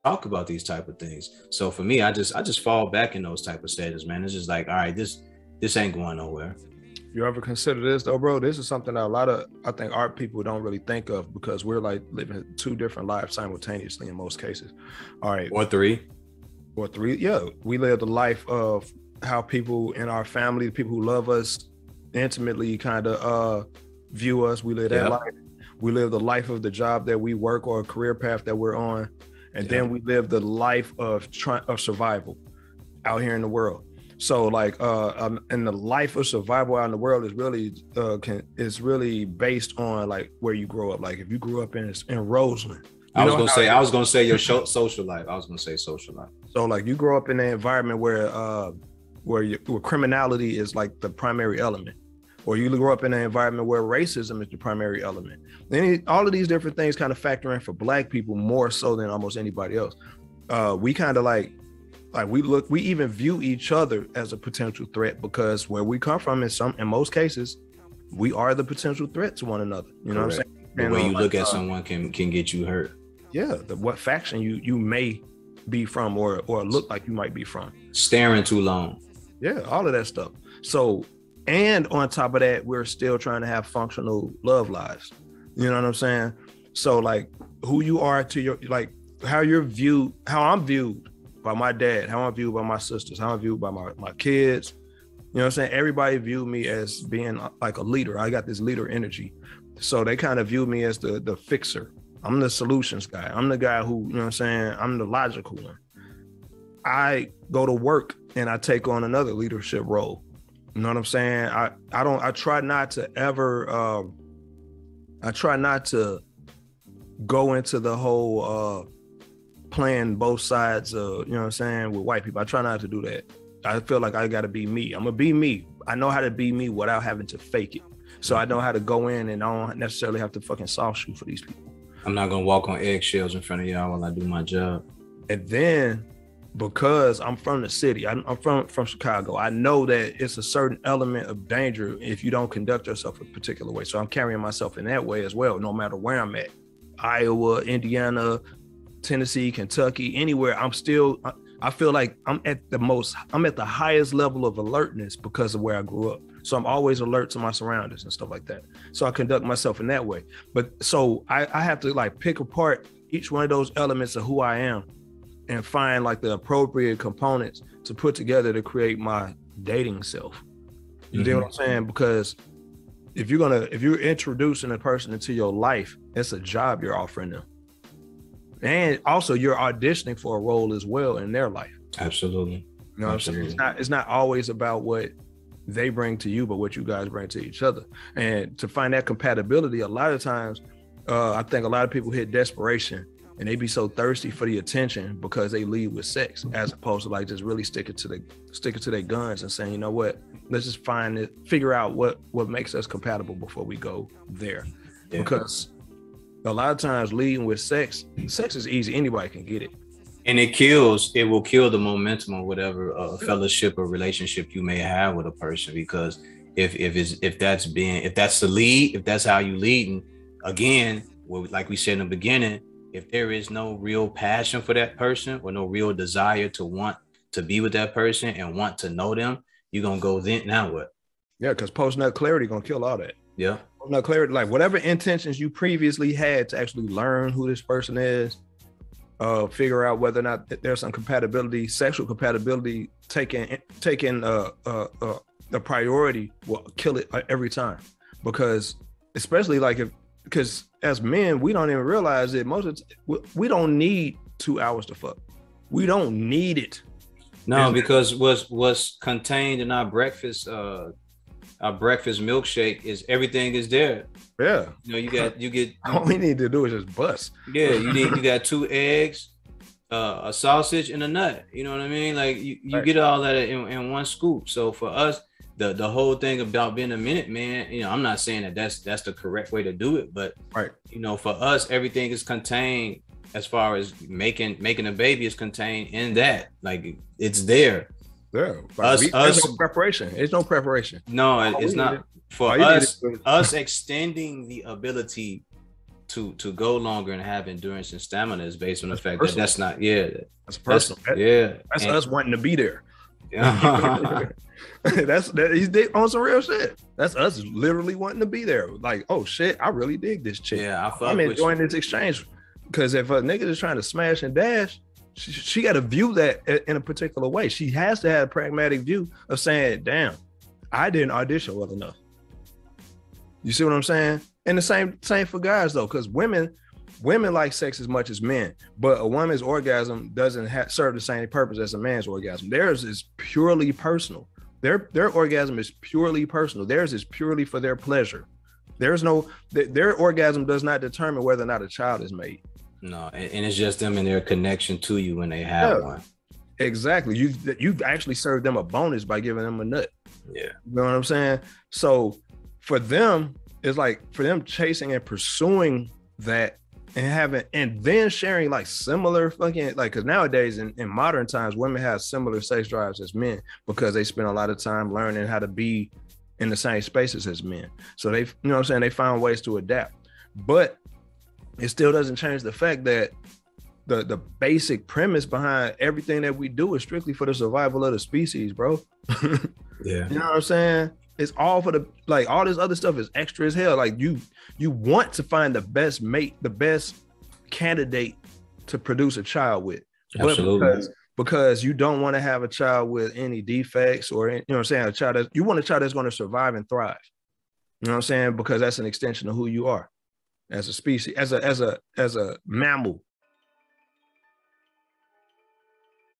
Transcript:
talk about these type of things. So for me, I just fall back in those type of stages, man. It's just like, all right, this ain't going nowhere. You ever consider this though, bro? This is something that a lot of, I think, art people don't really think of because we're like living two different lives simultaneously in most cases. All right. Or three. Yeah. We live the life of how people in our family, the people who love us intimately kind of view us. We live that life. We live the life of the job that we work or a career path that we're on. And then we live the life of survival out here in the world. So like and the life of survival out in the world is really based on like where you grow up. Like if you grew up in Roseland. I was gonna say your social life. I was gonna say social life. So like you grow up in an environment where criminality is like the primary element, or you grow up in an environment where racism is the primary element. Then all of these different things kind of factor in for Black people more so than almost anybody else. We kind of like we even view each other as a potential threat because where we come from in most cases, we are the potential threat to one another. You know what I'm saying? The way you look at someone can get you hurt. Yeah, what faction you may be from or look like you might be from. Staring too long. Yeah, all of that stuff. So, and on top of that, we're still trying to have functional love lives. You know what I'm saying? So like who you are to your, like how I'm viewed by my dad, how I'm viewed by my sisters, how I'm viewed by my kids. You know what I'm saying? Everybody viewed me as being like a leader. I got this leader energy. So they kind of view me as the fixer. I'm the solutions guy. I'm the guy who, you know what I'm saying? I'm the logical one. I go to work and I take on another leadership role. You know what I'm saying? I try not to go into the whole playing both sides of, you know what I'm saying, with white people. I try not to do that. I feel like I gotta be me. I'm gonna be me. I know how to be me without having to fake it. So I know how to go in and I don't necessarily have to fucking soft shoot for these people. I'm not gonna walk on eggshells in front of y'all while I do my job. And then because I'm from the city, I'm from Chicago, I know that it's a certain element of danger if you don't conduct yourself a particular way. So I'm carrying myself in that way as well, no matter where I'm at. Iowa, Indiana, Tennessee, Kentucky, anywhere, I feel like I'm at the highest level of alertness because of where I grew up. So I'm always alert to my surroundings and stuff like that. So I conduct myself in that way. But so I have to like pick apart each one of those elements of who I am and find like the appropriate components to put together to create my dating self. You know what I'm saying? Because if you're introducing a person into your life, it's a job you're offering them. And also you're auditioning for a role as well in their life. Absolutely. You know what I'm saying? It's not always about what they bring to you, but what you guys bring to each other. And to find that compatibility, a lot of times, I think a lot of people hit desperation and they be so thirsty for the attention because they lead with sex, as opposed to like just really sticking to their guns and saying, you know what, let's just figure out what makes us compatible before we go there. Yeah. Because a lot of times leading with sex is easy. Anybody can get it. And it will kill the momentum of whatever fellowship or relationship you may have with a person. Because if that's the lead, if that's how you leading, again, like we said in the beginning, if there is no real passion for that person or no real desire to want to be with that person and want to know them, you're gonna go then. Now what? Yeah, because post-nut clarity gonna kill all that. Yeah. Post-nut clarity, like whatever intentions you previously had to actually learn who this person is. Figure out whether or not there's some compatibility, sexual compatibility, taking the priority will kill it every time. Because especially like because as men, we don't even realize that most of we don't need 2 hours to fuck. We don't need it. No, because what's contained in our breakfast milkshake is everything is there. Yeah. You get all we need to do is just bust. Yeah, you got 2 eggs, a sausage, and a nut. You know what I mean? Like you right. Get all that in one scoop. So for us, the whole thing about being a minute man, I'm not saying that's the correct way to do it, but right. For us, everything is contained as far as making a baby is contained in that. Like it's there. Yeah, there's no preparation. It's no preparation. No, it's not. For us extending the ability to go longer and have endurance and stamina is based on the fact personal. that that's not That's personal. That's us wanting to be there. That's he's on some real shit. That's us literally wanting to be there. Like, oh shit, I really dig this chick. Yeah, I'm enjoying this exchange. Because if a nigga is trying to smash and dash, she got to view that in a particular way. She has to have a pragmatic view of saying, damn, I didn't audition well enough. You see what I'm saying? And the same for guys though, because women like sex as much as men, but a woman's orgasm doesn't serve the same purpose as a man's orgasm. Theirs is purely personal. Their orgasm is purely personal. Theirs is purely for their pleasure. Their orgasm does not determine whether or not a child is made. No, and it's just them and their connection to you when they have one. Exactly. You've actually served them a bonus by giving them a nut. Yeah. You know what I'm saying? So for them, it's like for them chasing and pursuing that and then sharing like similar fucking like, because nowadays in modern times, women have similar sex drives as men because they spend a lot of time learning how to be in the same spaces as men. So they, you know what I'm saying, they found ways to adapt. But it still doesn't change the fact that the basic premise behind everything that we do is strictly for the survival of the species, bro. Yeah. You know what I'm saying? It's all for the, like, all this other stuff is extra as hell. Like you want to find the best mate, the best candidate to produce a child with. Absolutely. But because you don't want to have a child with any defects or, you know what I'm saying, you want a child that's going to survive and thrive. You know what I'm saying? Because that's an extension of who you are as a species, as a mammal.